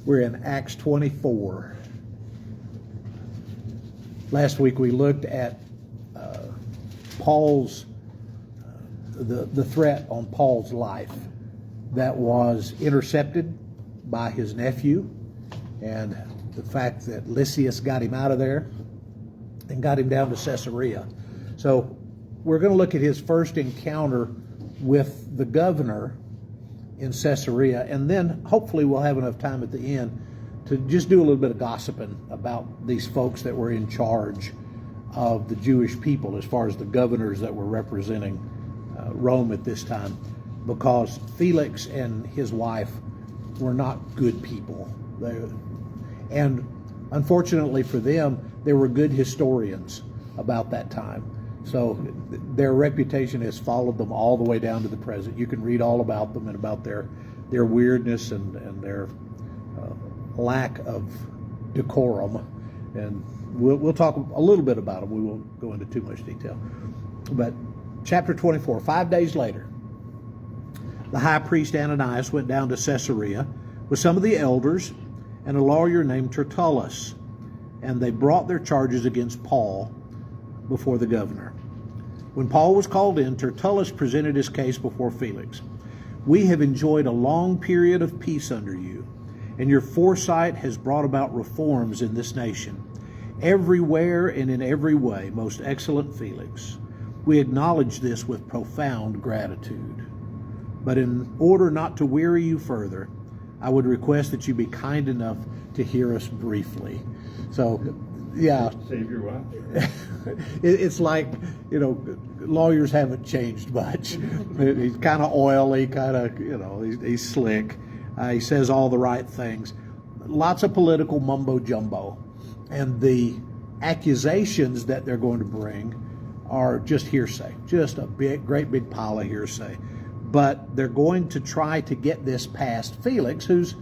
We're in Acts 24. Last week we looked at Paul's, the threat on Paul's life that was intercepted by his nephew, and the fact that Lysias got him out of there and got him down to Caesarea. So we're going to look at his first encounter with the governor in Caesarea, and then hopefully we'll have enough time at the end to just do a little bit of gossiping about these folks that were in charge of the Jewish people as far as the governors that were representing Rome at this time, because Felix and his wife were not good people. And unfortunately for them, there were good historians about that time. So their reputation has followed them all the way down to the present. You can read all about them and about their weirdness and their lack of decorum. And we'll talk a little bit about them. We won't go into too much detail. But chapter 24, 5 days later, the high priest Ananias went down to Caesarea with some of the elders and a lawyer named Tertullus, and they brought their charges against Paul before the governor. When Paul was called in, Tertullus presented his case before Felix. "We have enjoyed a long period of peace under you, and your foresight has brought about reforms in this nation. Everywhere and in every way, most excellent Felix, we acknowledge this with profound gratitude. But in order not to weary you further, I would request that you be kind enough to hear us briefly." So, yeah. Save your wife. It's like, lawyers haven't changed much. He's kind of oily, he's slick. He says all the right things. Lots of political mumbo jumbo. And the accusations that they're going to bring are just hearsay, just a great big pile of hearsay. But they're going to try to get this past Felix, who's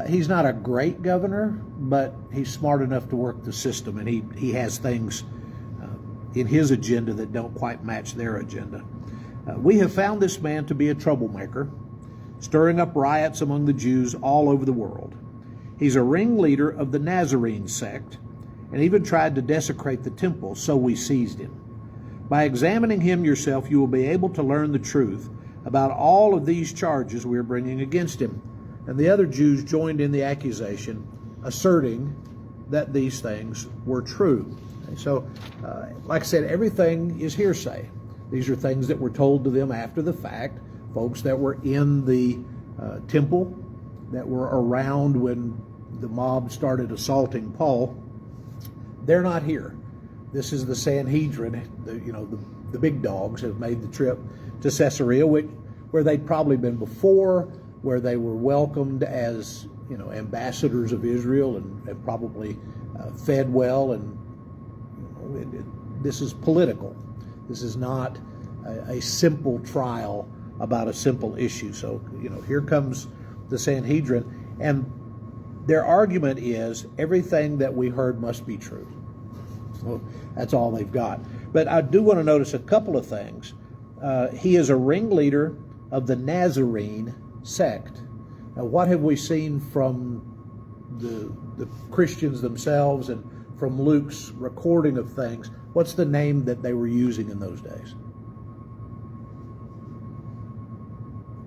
he's not a great governor, but he's smart enough to work the system, and he has things in his agenda that don't quite match their agenda. "We have found this man to be a troublemaker, stirring up riots among the Jews all over the world. He's a ringleader of the Nazarene sect, and even tried to desecrate the temple, so we seized him. By examining him yourself, you will be able to learn the truth about all of these charges we are bringing against him." And the other Jews joined in the accusation, asserting that these things were true. So, like I said, everything is hearsay. These are things that were told to them after the fact, folks that were in the temple, that were around when the mob started assaulting Paul. They're not here. This is the Sanhedrin. The big dogs have made the trip to Caesarea, where they'd probably been before, where they were welcomed as ambassadors of Israel and probably fed well. And this is political. This is not a simple trial about a simple issue. So here comes the Sanhedrin, and their argument is everything that we heard must be true. So that's all they've got. But I do want to notice a couple of things. He is a ringleader of the Nazarene sect. Now, what have we seen from the Christians themselves and from Luke's recording of things? What's the name that they were using in those days?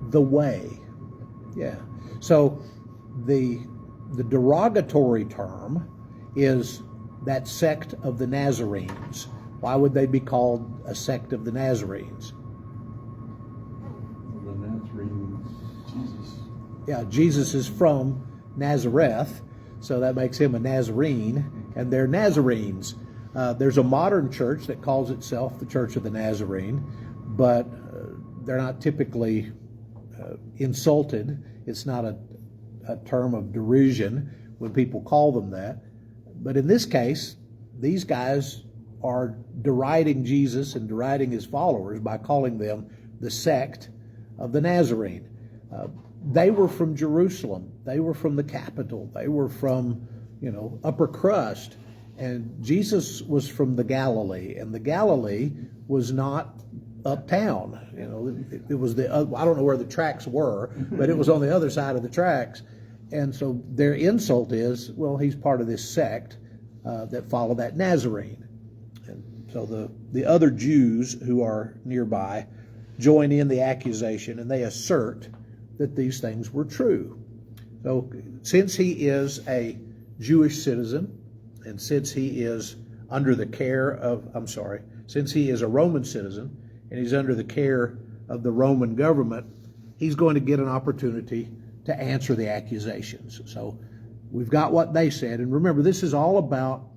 The Way. Yeah. So the derogatory term is that sect of the Nazarenes. Why would they be called a sect of the Nazarenes? The Nazarenes, Jesus. Yeah, Jesus is from Nazareth, so that makes him a Nazarene, and they're Nazarenes. There's a modern church that calls itself the Church of the Nazarene, but they're not typically insulted. It's not a term of derision when people call them that. But in this case, these guys are deriding Jesus and deriding his followers by calling them the sect of the Nazarene. They were from Jerusalem. They were from the capital. They were from, upper crust. And Jesus was from the Galilee, and the Galilee was not uptown. It was I don't know where the tracks were, but it was on the other side of the tracks. And so their insult is, well, he's part of this sect that follow that Nazarene. And so the other Jews who are nearby join in the accusation, and they assert that these things were true. So since he is a Jewish citizen, and since he is under the care of, since he is a Roman citizen, and he's under the care of the Roman government, he's going to get an opportunity to answer the accusations. So we've got what they said. And remember, this is all about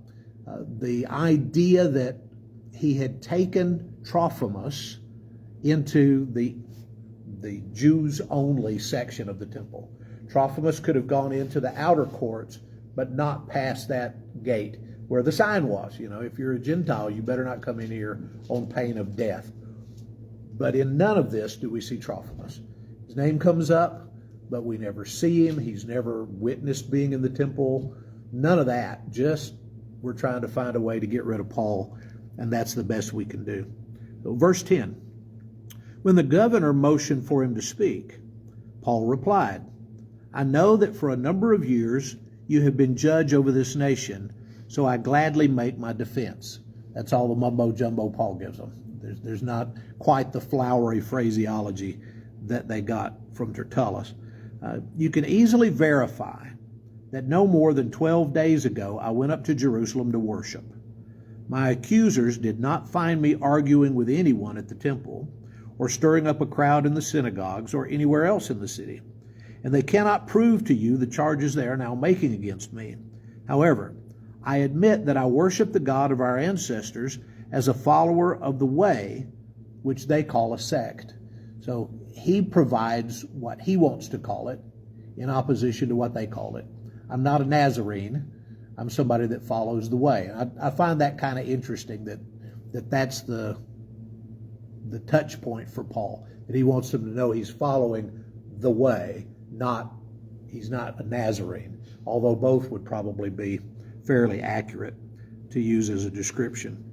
the idea that he had taken Trophimus into the Jews-only section of the temple. Trophimus could have gone into the outer courts, but not past that gate where the sign was. You know, if you're a Gentile, you better not come in here on pain of death. But in none of this do we see Trophimus. His name comes up, but we never see him. He's never witnessed being in the temple. None of that. Just we're trying to find a way to get rid of Paul, and that's the best we can do. So verse 10. When the governor motioned for him to speak, Paul replied, I know that for a number of years you have been judge over this nation, so I gladly make my defense. That's all the mumbo-jumbo Paul gives them. There's not quite the flowery phraseology that they got from Tertullus. You can easily verify that no more than 12 days ago I went up to Jerusalem to worship. My accusers did not find me arguing with anyone at the temple or stirring up a crowd in the synagogues or anywhere else in the city, and they cannot prove to you the charges they are now making against me. However, I admit that I worship the God of our ancestors as a follower of the way, which they call a sect. So he provides what he wants to call it in opposition to what they call it. I'm not a Nazarene. I'm somebody that follows the way. I find that kind of interesting that's the touch point for Paul, that he wants them to know he's following the way, he's not a Nazarene, although both would probably be fairly accurate to use as a description.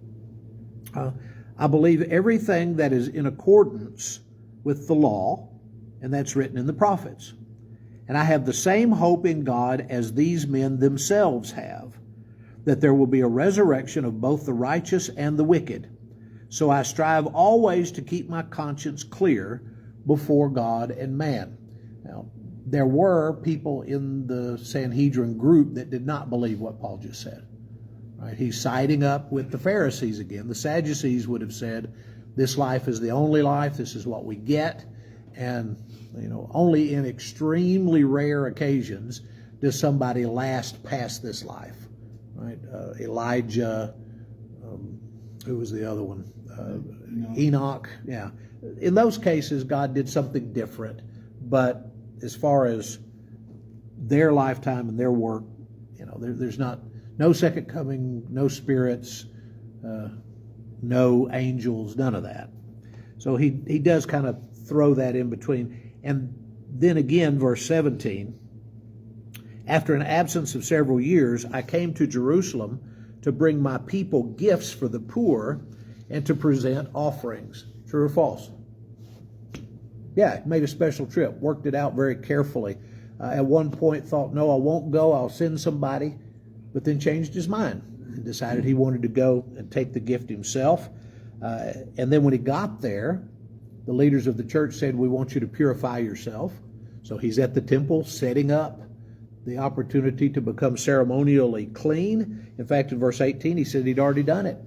I believe everything that is in accordance with the law, and that's written in the prophets. And I have the same hope in God as these men themselves have, that there will be a resurrection of both the righteous and the wicked. So I strive always to keep my conscience clear before God and man. Now, there were people in the Sanhedrin group that did not believe what Paul just said. Right? He's siding up with the Pharisees again. The Sadducees would have said, this life is the only life, this is what we get, and only in extremely rare occasions does somebody last past this life. Right? Elijah, who was the other one? Enoch. Yeah. In those cases, God did something different, but as far as their lifetime and their work, there's no second coming, no spirits, no angels, none of that. So he does kind of throw that in between. And then again, verse 17, after an absence of several years, I came to Jerusalem to bring my people gifts for the poor and to present offerings. True or false? Yeah, made a special trip, worked it out very carefully. At one point thought, no, I won't go, I'll send somebody, but then changed his mind and decided he wanted to go and take the gift himself. And then when he got there, the leaders of the church said, we want you to purify yourself. So he's at the temple setting up the opportunity to become ceremonially clean. In fact, in verse 18, he said he'd already done it.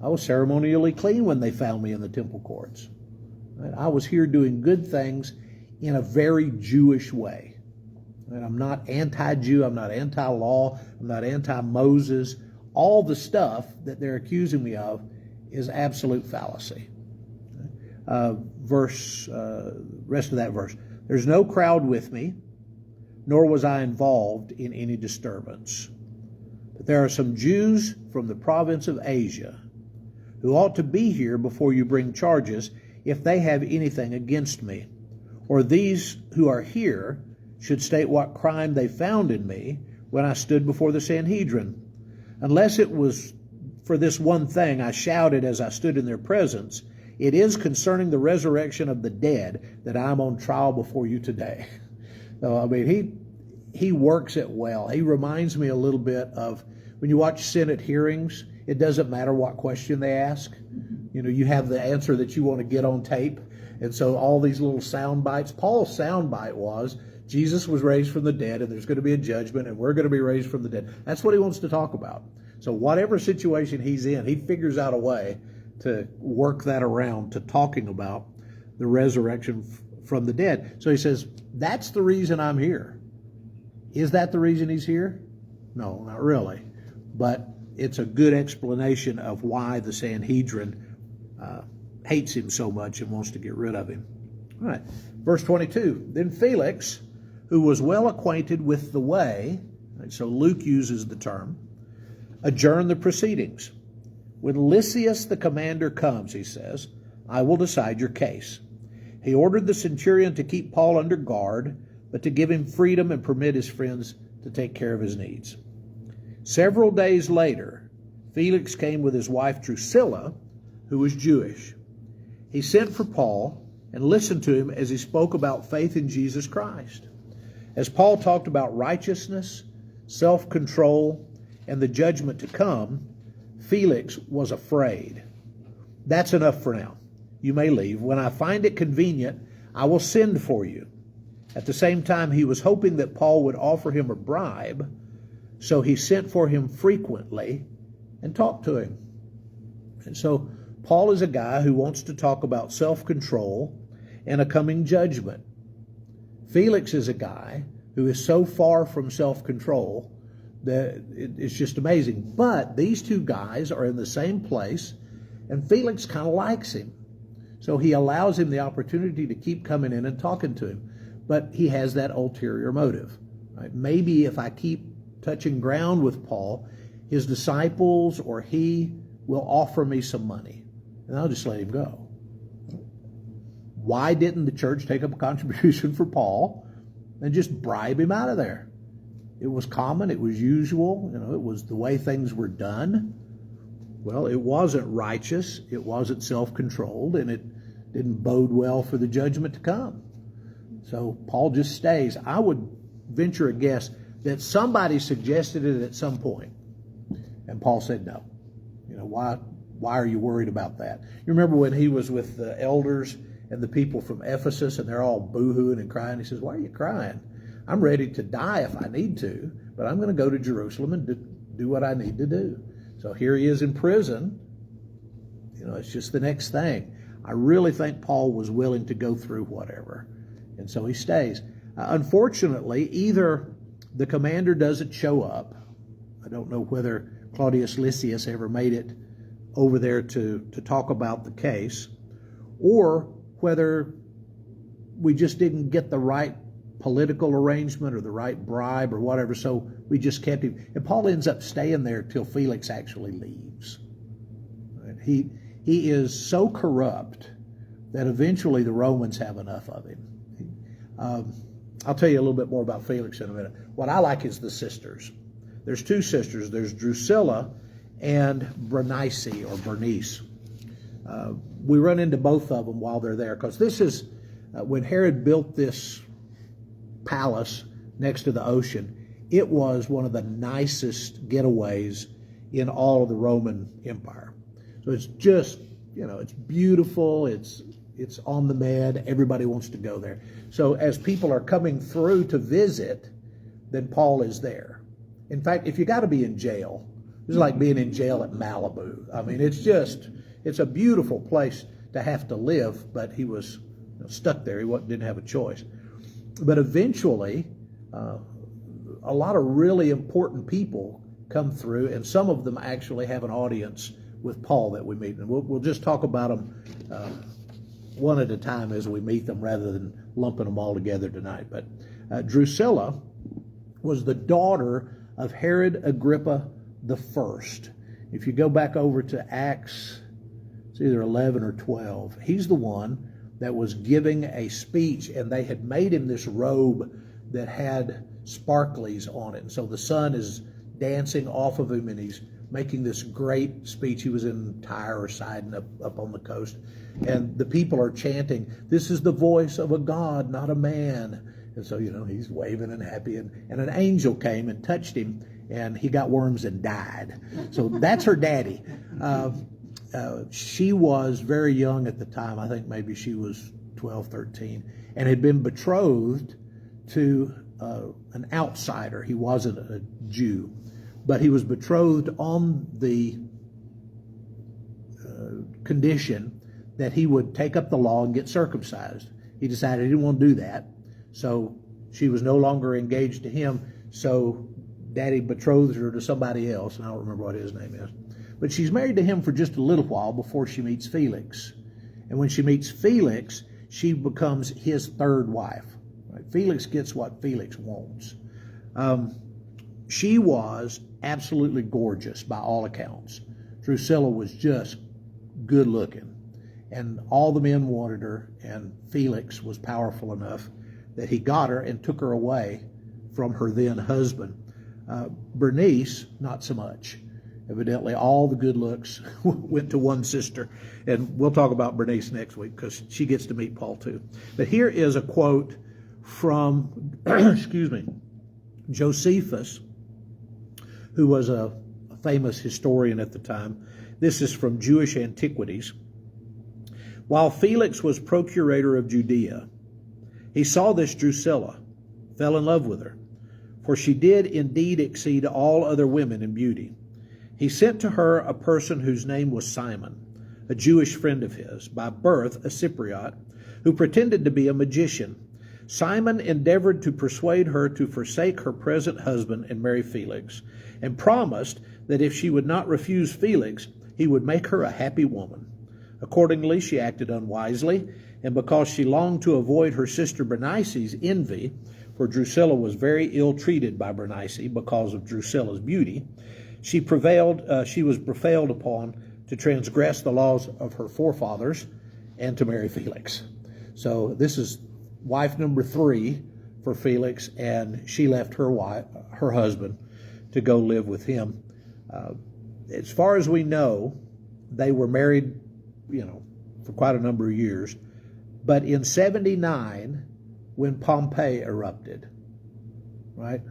I was ceremonially clean when they found me in the temple courts. Right? I was here doing good things in a very Jewish way. And I'm not anti-Jew, I'm not anti-law, I'm not anti-Moses. All the stuff that they're accusing me of is absolute fallacy. Rest of that verse. There's no crowd with me, nor was I involved in any disturbance. But there are some Jews from the province of Asia who ought to be here before you bring charges if they have anything against me. Or these who are here should state what crime they found in me when I stood before the Sanhedrin. Unless it was for this one thing I shouted as I stood in their presence, it is concerning the resurrection of the dead that I'm on trial before you today. So, he works it well. He reminds me a little bit of when you watch Senate hearings, it doesn't matter what question they ask. You know, you have the answer that you want to get on tape. And so all these little sound bites. Paul's sound bite was, Jesus was raised from the dead, and there's going to be a judgment, and we're going to be raised from the dead. That's what he wants to talk about. So whatever situation he's in, he figures out a way to work that around to talking about the resurrection from the dead. So he says, that's the reason I'm here. Is that the reason he's here? No, not really. But it's a good explanation of why the Sanhedrin hates him so much and wants to get rid of him. All right, verse 22. Then Felix, who was well acquainted with the way, right, so Luke uses the term, adjourned the proceedings. When Lysias the commander comes, he says, I will decide your case. He ordered the centurion to keep Paul under guard, but to give him freedom and permit his friends to take care of his needs. Several days later, Felix came with his wife Drusilla, who was Jewish. He sent for Paul and listened to him as he spoke about faith in Jesus Christ. As Paul talked about righteousness, self-control, and the judgment to come, Felix was afraid. That's enough for now. You may leave. When I find it convenient, I will send for you. At the same time, he was hoping that Paul would offer him a bribe, so he sent for him frequently and talked to him. And so Paul is a guy who wants to talk about self-control and a coming judgment. Felix is a guy who is so far from self-control that it's just amazing. But these two guys are in the same place, and Felix kind of likes him. So he allows him the opportunity to keep coming in and talking to him. But he has that ulterior motive. Right? Maybe if I keep touching ground with Paul, his disciples or he will offer me some money, and I'll just let him go. Why didn't the church take up a contribution for Paul and just bribe him out of there? It was common, it was usual, it was the way things were done. Well, it wasn't righteous, it wasn't self-controlled, and it didn't bode well for the judgment to come. So Paul just stays. I would venture a guess that somebody suggested it at some point, and Paul said no. Why are you worried about that? You remember when he was with the elders and the people from Ephesus, and they're all boo-hooing and crying. He says, why are you crying? I'm ready to die if I need to, but I'm going to go to Jerusalem and do what I need to do. So here he is in prison. It's just the next thing. I really think Paul was willing to go through whatever, and so he stays. Unfortunately, either the commander doesn't show up. I don't know whether Claudius Lysias ever made it over there to talk about the case, or whether we just didn't get the right political arrangement or the right bribe or whatever, so we just kept him. And Paul ends up staying there till Felix actually leaves. He is so corrupt that eventually the Romans have enough of him. I'll tell you a little bit more about Felix in a minute. What I like is the sisters. There's two sisters. There's Drusilla and Bernice. We run into both of them while they're there, because this is when Herod built this palace next to the ocean. It was one of the nicest getaways in all of the Roman Empire. So it's just, it's beautiful. It's on the med. Everybody wants to go there. So as people are coming through to visit, then Paul is there. In fact, if you got to be in jail, it's like being in jail at Malibu. I mean, it's a beautiful place to have to live, but he was stuck there. He didn't have a choice. But eventually, a lot of really important people come through, and some of them actually have an audience with Paul that we meet. And we'll just talk about them one at a time as we meet them, rather than lumping them all together tonight. But Drusilla was the daughter of Herod Agrippa the First. If you go back over to Acts, it's either 11 or 12, he's the one that was giving a speech, and they had made him this robe that had sparklies on it. And so the sun is dancing off of him, and he's making this great speech. He was in Tyre or Sidon up on the coast. And the people are chanting, "This is the voice of a God, not a man." And so, he's waving and happy. And an angel came and touched him, and he got worms and died. So that's her daddy. She was very young at the time. I think maybe she was 12, 13, and had been betrothed to an outsider. He wasn't a Jew, but he was betrothed on the condition that he would take up the law and get circumcised. He decided he didn't want to do that, so she was no longer engaged to him, so Daddy betrothed her to somebody else, and I don't remember what his name is. But she's married to him for just a little while before she meets Felix. And when she meets Felix, she becomes his third wife. Right? Felix gets what Felix wants. She was absolutely gorgeous by all accounts. Drusilla was just good looking. And all the men wanted her, and Felix was powerful enough that he got her and took her away from her then husband. Bernice, not so much. Evidently, all the good looks went to one sister. And we'll talk about Bernice next week because she gets to meet Paul too. But here is a quote from, Josephus, who was a famous historian at the time. This is from Jewish Antiquities. While Felix was procurator of Judea, he saw this Drusilla, fell in love with her, for she did indeed exceed all other women in beauty. He sent to her a person whose name was Simon, a Jewish friend of his, by birth a Cypriot, who pretended to be a magician. Simon endeavored to persuade her to forsake her present husband and marry Felix, and promised that if she would not refuse Felix, he would make her a happy woman. Accordingly, she acted unwisely, and because she longed to avoid her sister Bernice's envy, for Drusilla was very ill-treated by Bernice because of Drusilla's beauty, she was prevailed upon to transgress the laws of her forefathers and to marry Felix. So this is wife number 3 for Felix, and she left her husband to go live with him. As far as we know, they were married, for quite a number of years. But in 79, when Pompeii erupted, right?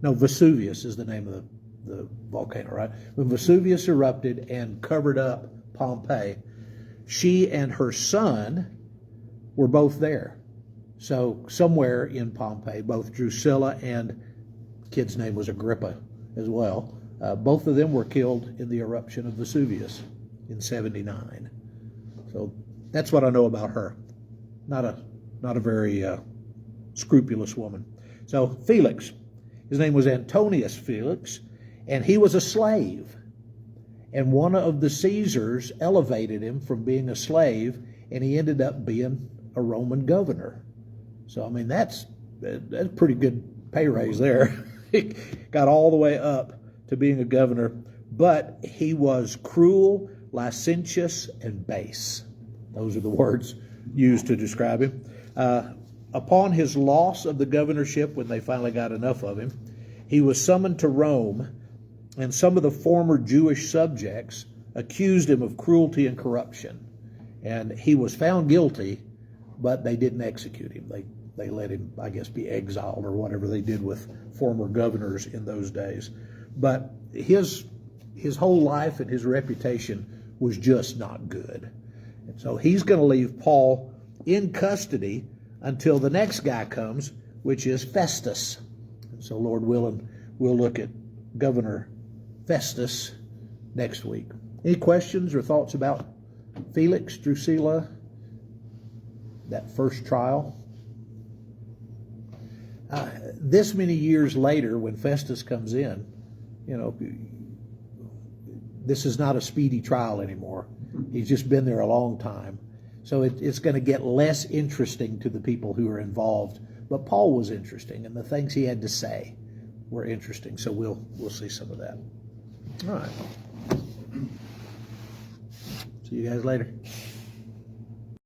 Vesuvius is the name of the volcano, right? When Vesuvius erupted and covered up Pompeii, she and her son were both there. So somewhere in Pompeii, both Drusilla and kid's name was Agrippa as well. Both of them were killed in the eruption of Vesuvius in 79. So that's what I know about her. Not a very scrupulous woman. So Felix, his name was Antonius Felix, and he was a slave. And one of the Caesars elevated him from being a slave, and he ended up being a Roman governor. So, I mean, that's a pretty good pay raise there. He got all the way up to being a governor, but he was cruel, licentious, and base. Those are the words used to describe him. Upon his loss of the governorship, when they finally got enough of him, he was summoned to Rome, and some of the former Jewish subjects accused him of cruelty and corruption. And he was found guilty, but they didn't execute him. They let him, I guess, be exiled or whatever they did with former governors in those days. But his whole life and his reputation was just not good. And so he's going to leave Paul in custody until the next guy comes, which is Festus. And so, Lord willing, we'll look at Governor Festus next week. Any questions or thoughts about Felix, Drusilla, that first trial? This many years later, when Festus comes in, this is not a speedy trial anymore. He's just been there a long time. So it's going to get less interesting to the people who are involved. But Paul was interesting, and the things he had to say were interesting. So we'll see some of that. All right. See you guys later.